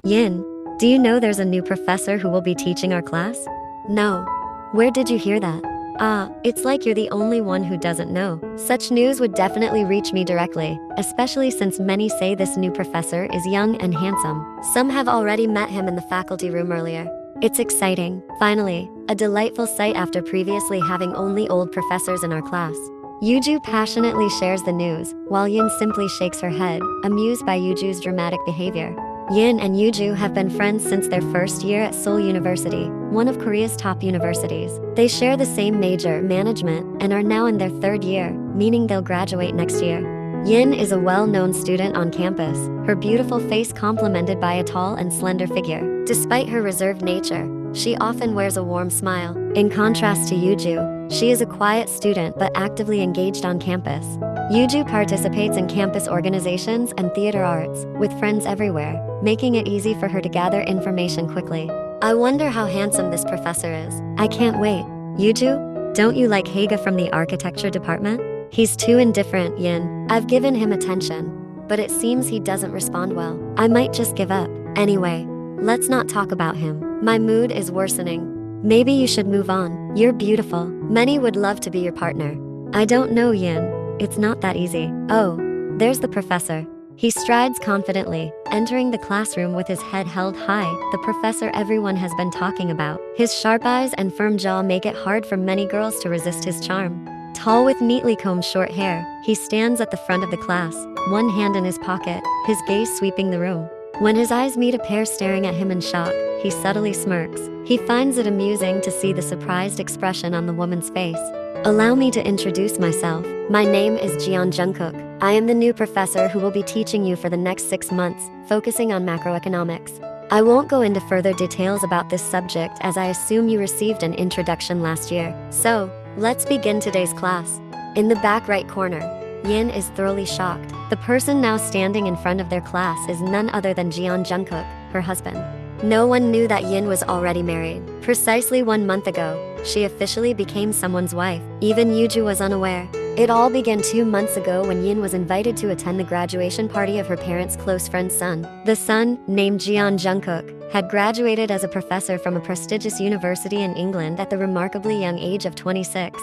Yin, do you know there's a new professor who will be teaching our class? No. Where did you hear that? It's like you're the only one who doesn't know. Such news would definitely reach me directly, especially since many say this new professor is young and handsome. Some have already met him in the faculty room earlier. It's exciting. Finally, a delightful sight after previously having only old professors in our class. Yuju passionately shares the news, while Yin simply shakes her head, amused by Yuju's dramatic behavior. Yin and Yuju have been friends since their first year at Seoul University, one of Korea's top universities. They share the same major, management, and are now in their third year, meaning they'll graduate next year. Yin is a well-known student on campus, her beautiful face complemented by a tall and slender figure. Despite her reserved nature, she often wears a warm smile. In contrast to Yuju, she is a quiet student but actively engaged on campus. Yuju participates in campus organizations and theater arts, with friends everywhere, making it easy for her to gather information quickly. I wonder how handsome this professor is. I can't wait. Yuju, don't you like Haga from the architecture department? He's too indifferent, Yin. I've given him attention, but it seems he doesn't respond well. I might just give up. Anyway, let's not talk about him. My mood is worsening. Maybe you should move on. You're beautiful. Many would love to be your partner. I don't know, Yin. It's not that easy. Oh, there's the professor. He strides confidently, entering the classroom with his head held high, the professor everyone has been talking about. His sharp eyes and firm jaw make it hard for many girls to resist his charm. Tall with neatly combed short hair, he stands at the front of the class, one hand in his pocket, his gaze sweeping the room. When his eyes meet a pair staring at him in shock, he subtly smirks. He finds it amusing to see the surprised expression on the woman's face. Allow me to introduce myself. My name is Jungkook. I am the new professor who will be teaching you for the next 6 months, focusing on macroeconomics. I won't go into further details about this subject as I assume you received an introduction last year. So, let's begin today's class. In the back right corner, Yin is thoroughly shocked. The person now standing in front of their class is none other than Jungkook, her husband. No one knew that Yin was already married. Precisely 1 month ago, she officially became someone's wife. Even Yuju was unaware. It all began 2 months ago when Yin was invited to attend the graduation party of her parents' close friend's son. The son, named Jungkook, had graduated as a professor from a prestigious university in England at the remarkably young age of 26.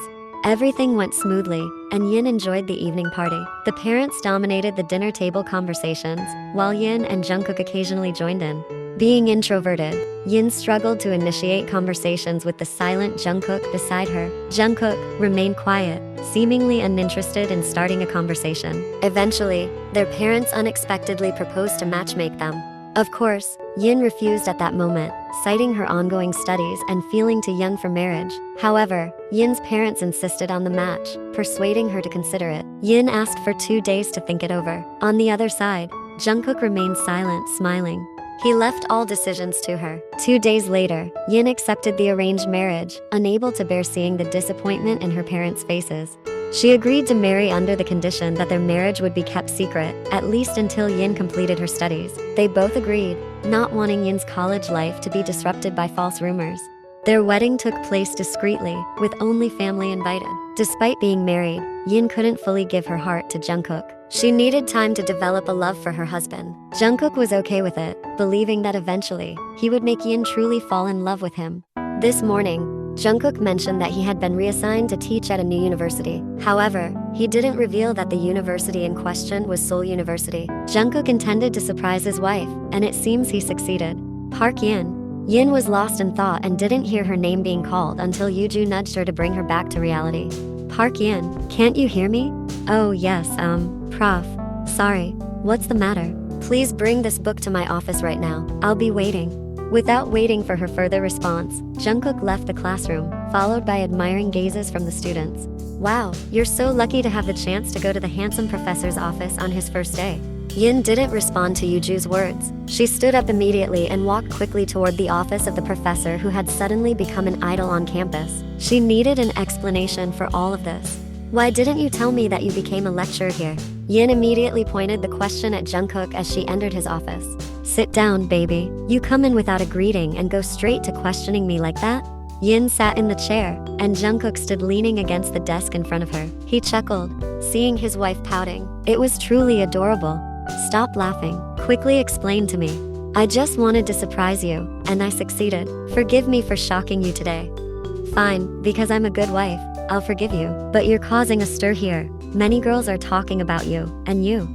Everything went smoothly, and Yin enjoyed the evening party. The parents dominated the dinner table conversations, while Yin and Jungkook occasionally joined in. Being introverted, Yin struggled to initiate conversations with the silent Jungkook beside her. Jungkook remained quiet, seemingly uninterested in starting a conversation. Eventually, their parents unexpectedly proposed to matchmake them. Of course, Yin refused at that moment, citing her ongoing studies and feeling too young for marriage. However, Yin's parents insisted on the match, persuading her to consider it. Yin asked for 2 days to think it over. On the other side, Jungkook remained silent, smiling. He left all decisions to her. 2 days later, Yin accepted the arranged marriage, unable to bear seeing the disappointment in her parents' faces. She agreed to marry under the condition that their marriage would be kept secret, at least until Yin completed her studies. They both agreed, not wanting Yin's college life to be disrupted by false rumors. Their wedding took place discreetly, with only family invited. Despite being married, Yin couldn't fully give her heart to Jungkook. She needed time to develop a love for her husband. Jungkook was okay with it, believing that eventually, he would make Yin truly fall in love with him. This morning, Jungkook mentioned that he had been reassigned to teach at a new university. However, he didn't reveal that the university in question was Seoul University. Jungkook intended to surprise his wife, and it seems he succeeded. Park Yin. Yin was lost in thought and didn't hear her name being called until Yuju nudged her to bring her back to reality. Park Yin, can't you hear me? Oh yes, Prof. Sorry, what's the matter? Please bring this book to my office right now. I'll be waiting. Without waiting for her further response, Jungkook left the classroom, followed by admiring gazes from the students. Wow, you're so lucky to have the chance to go to the handsome professor's office on his first day. Yin didn't respond to Yuju's words. She stood up immediately and walked quickly toward the office of the professor who had suddenly become an idol on campus. She needed an explanation for all of this. Why didn't you tell me that you became a lecturer here? Yin immediately pointed the question at Jungkook as she entered his office. Sit down, baby. You come in without a greeting and go straight to questioning me like that? Yin sat in the chair, and Jungkook stood leaning against the desk in front of her. He chuckled, seeing his wife pouting. It was truly adorable. Stop laughing. Quickly explain to me. I just wanted to surprise you, and I succeeded. Forgive me for shocking you today. Fine, because I'm a good wife, I'll forgive you. But you're causing a stir here. Many girls are talking about you, and you.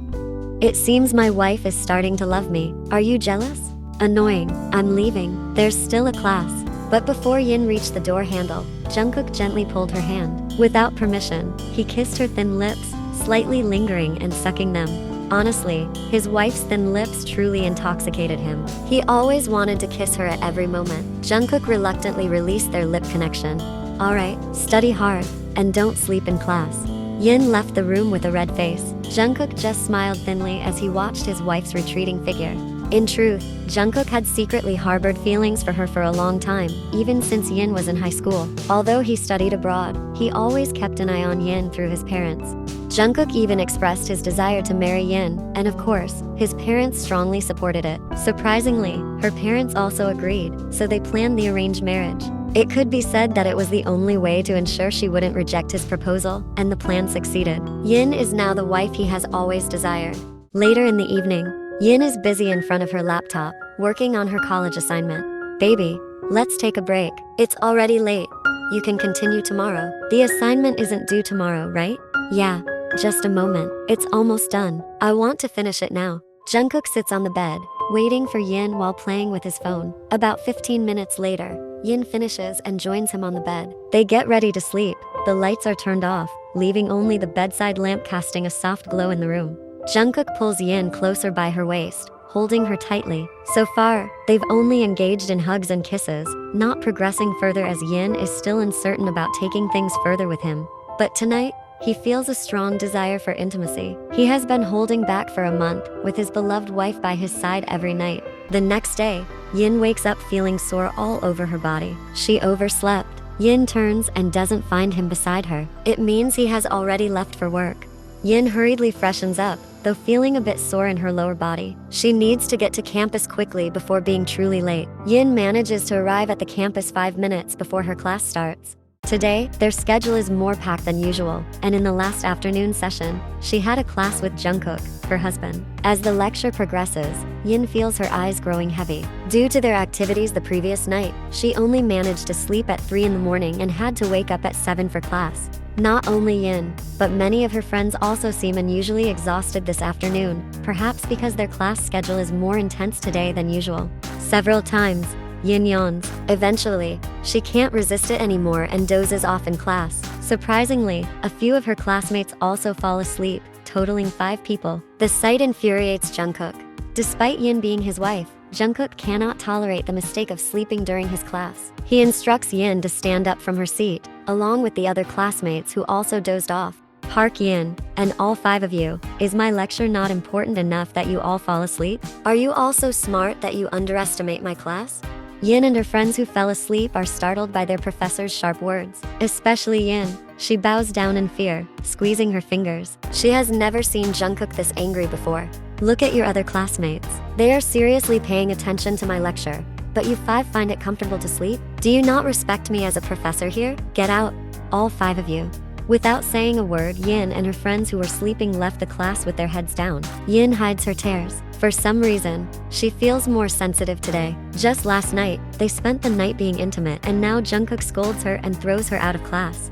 It seems my wife is starting to love me. Are you jealous? Annoying. I'm leaving. There's still a class. But before Yin reached the door handle, Jungkook gently pulled her hand. Without permission, he kissed her thin lips, slightly lingering and sucking them. Honestly, his wife's thin lips truly intoxicated him. He always wanted to kiss her at every moment. Jungkook reluctantly released their lip connection. Alright, study hard, and don't sleep in class. Yin left the room with a red face. Jungkook just smiled thinly as he watched his wife's retreating figure. In truth, Jungkook had secretly harbored feelings for her for a long time, even since Yin was in high school. Although he studied abroad, he always kept an eye on Yin through his parents. Jungkook even expressed his desire to marry Yin, and of course, his parents strongly supported it. Surprisingly, her parents also agreed, so they planned the arranged marriage. It could be said that it was the only way to ensure she wouldn't reject his proposal, and the plan succeeded. Yin is now the wife he has always desired. Later in the evening, Yin is busy in front of her laptop, working on her college assignment. Baby, let's take a break. It's already late. You can continue tomorrow. The assignment isn't due tomorrow, right? Yeah, just a moment. It's almost done. I want to finish it now. Jungkook sits on the bed, waiting for Yin while playing with his phone. About 15 minutes later, Yin finishes and joins him on the bed. They get ready to sleep. The lights are turned off, leaving only the bedside lamp casting a soft glow in the room. Jungkook pulls Yin closer by her waist, holding her tightly. So far, they've only engaged in hugs and kisses, not progressing further as Yin is still uncertain about taking things further with him. But tonight, he feels a strong desire for intimacy. He has been holding back for a month, with his beloved wife by his side every night. The next day, Yin wakes up feeling sore all over her body. She overslept. Yin turns and doesn't find him beside her. It means he has already left for work. Yin hurriedly freshens up, though feeling a bit sore in her lower body. She needs to get to campus quickly before being truly late. Yin manages to arrive at the campus 5 minutes before her class starts. Today, their schedule is more packed than usual, and in the last afternoon session, she had a class with Jungkook, her husband. As the lecture progresses, Yin feels her eyes growing heavy. Due to their activities the previous night, she only managed to sleep at 3 in the morning and had to wake up at 7 for class. Not only Yin, but many of her friends also seem unusually exhausted this afternoon, perhaps because their class schedule is more intense today than usual. Several times, Yin yawns. Eventually, she can't resist it anymore and dozes off in class. Surprisingly, a few of her classmates also fall asleep, totaling 5 people. The sight infuriates Jungkook. Despite Yin being his wife, Jungkook cannot tolerate the mistake of sleeping during his class. He instructs Yin to stand up from her seat, along with the other classmates who also dozed off. Park Yin, and all 5 of you, is my lecture not important enough that you all fall asleep? Are you all so smart that you underestimate my class? Yin and her friends who fell asleep are startled by their professor's sharp words. Especially Yin. She bows down in fear, squeezing her fingers. She has never seen Jungkook this angry before. Look at your other classmates. They are seriously paying attention to my lecture. But you 5 find it comfortable to sleep? Do you not respect me as a professor here? Get out, all 5 of you. Without saying a word, Yin and her friends who were sleeping left the class with their heads down. Yin hides her tears. For some reason, she feels more sensitive today. Just last night, they spent the night being intimate, and now Jungkook scolds her and throws her out of class.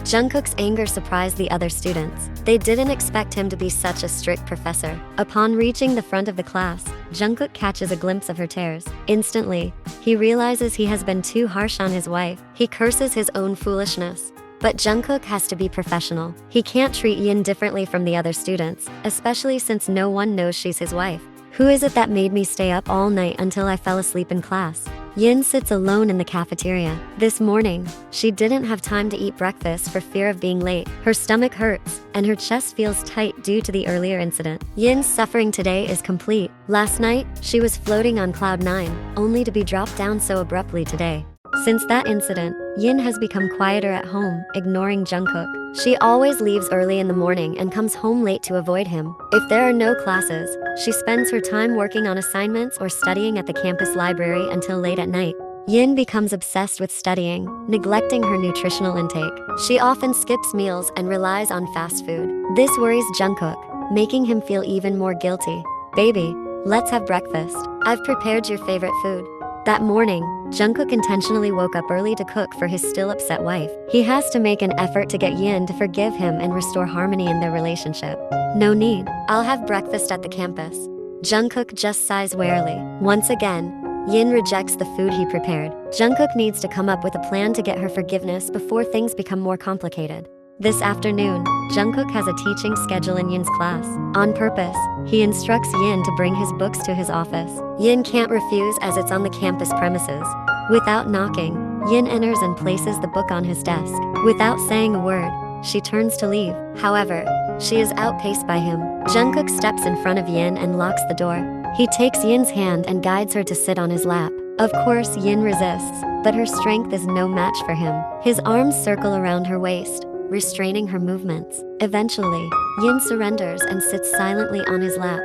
Jungkook's anger surprised the other students. They didn't expect him to be such a strict professor. Upon reaching the front of the class, Jungkook catches a glimpse of her tears. Instantly, he realizes he has been too harsh on his wife. He curses his own foolishness. But Jungkook has to be professional. He can't treat Yin differently from the other students, especially since no one knows she's his wife. Who is it that made me stay up all night until I fell asleep in class? Yin sits alone in the cafeteria. This morning, she didn't have time to eat breakfast for fear of being late. Her stomach hurts, and her chest feels tight due to the earlier incident. Yin's suffering today is complete. Last night, she was floating on cloud 9, only to be dropped down so abruptly today. Since that incident, Yin has become quieter at home, ignoring Jungkook. She always leaves early in the morning and comes home late to avoid him. If there are no classes, she spends her time working on assignments or studying at the campus library until late at night. Yin becomes obsessed with studying, neglecting her nutritional intake. She often skips meals and relies on fast food. This worries Jungkook, making him feel even more guilty. Baby, let's have breakfast. I've prepared your favorite food. That morning, Jungkook intentionally woke up early to cook for his still upset wife. He has to make an effort to get Yin to forgive him and restore harmony in their relationship. No need. I'll have breakfast at the campus. Jungkook just sighs wearily. Once again, Yin rejects the food he prepared. Jungkook needs to come up with a plan to get her forgiveness before things become more complicated. This afternoon, Jungkook has a teaching schedule in Yin's class. On purpose, he instructs Yin to bring his books to his office. Yin can't refuse as it's on the campus premises. Without knocking, Yin enters and places the book on his desk. Without saying a word, she turns to leave. However, she is outpaced by him. Jungkook steps in front of Yin and locks the door. He takes Yin's hand and guides her to sit on his lap. Of course, Yin resists, but her strength is no match for him. His arms circle around her waist, restraining her movements. Eventually, Yin surrenders and sits silently on his lap.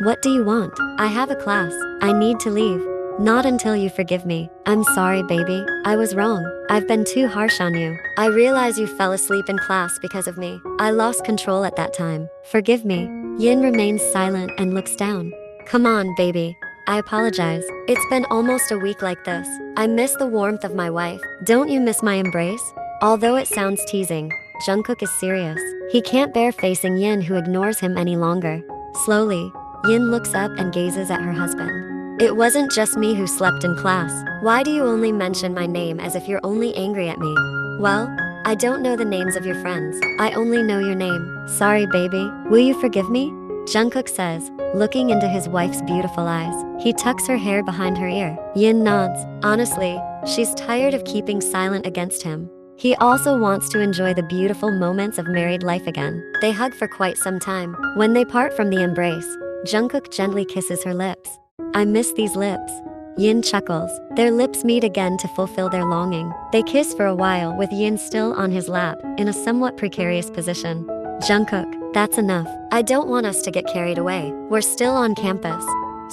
What do you want? I have a class. I need to leave. Not until you forgive me. I'm sorry, baby. I was wrong. I've been too harsh on you. I realize you fell asleep in class because of me. I lost control at that time. Forgive me. Yin remains silent and looks down. Come on, baby. I apologize. It's been almost a week like this. I miss the warmth of my wife. Don't you miss my embrace? Although it sounds teasing, Jungkook is serious. He can't bear facing Yin, who ignores him any longer. Slowly, Yin looks up and gazes at her husband. It wasn't just me who slept in class. Why do you only mention my name as if you're only angry at me? Well, I don't know the names of your friends. I only know your name. Sorry, baby. Will you forgive me? Jungkook says, looking into his wife's beautiful eyes. He tucks her hair behind her ear. Yin nods. Honestly, she's tired of keeping silent against him. He also wants to enjoy the beautiful moments of married life again. They hug for quite some time. When they part from the embrace, Jungkook gently kisses her lips. I miss these lips. Yin chuckles. Their lips meet again to fulfill their longing. They kiss for a while with Yin still on his lap, in a somewhat precarious position. Jungkook, that's enough. I don't want us to get carried away. We're still on campus.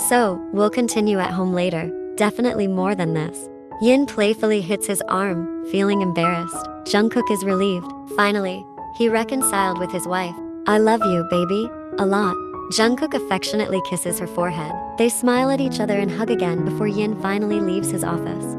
So, we'll continue at home later. Definitely more than this. Yin playfully hits his arm, feeling embarrassed. Jungkook is relieved. Finally, he reconciled with his wife. I love you, baby. A lot. Jungkook affectionately kisses her forehead. They smile at each other and hug again before Yin finally leaves his office.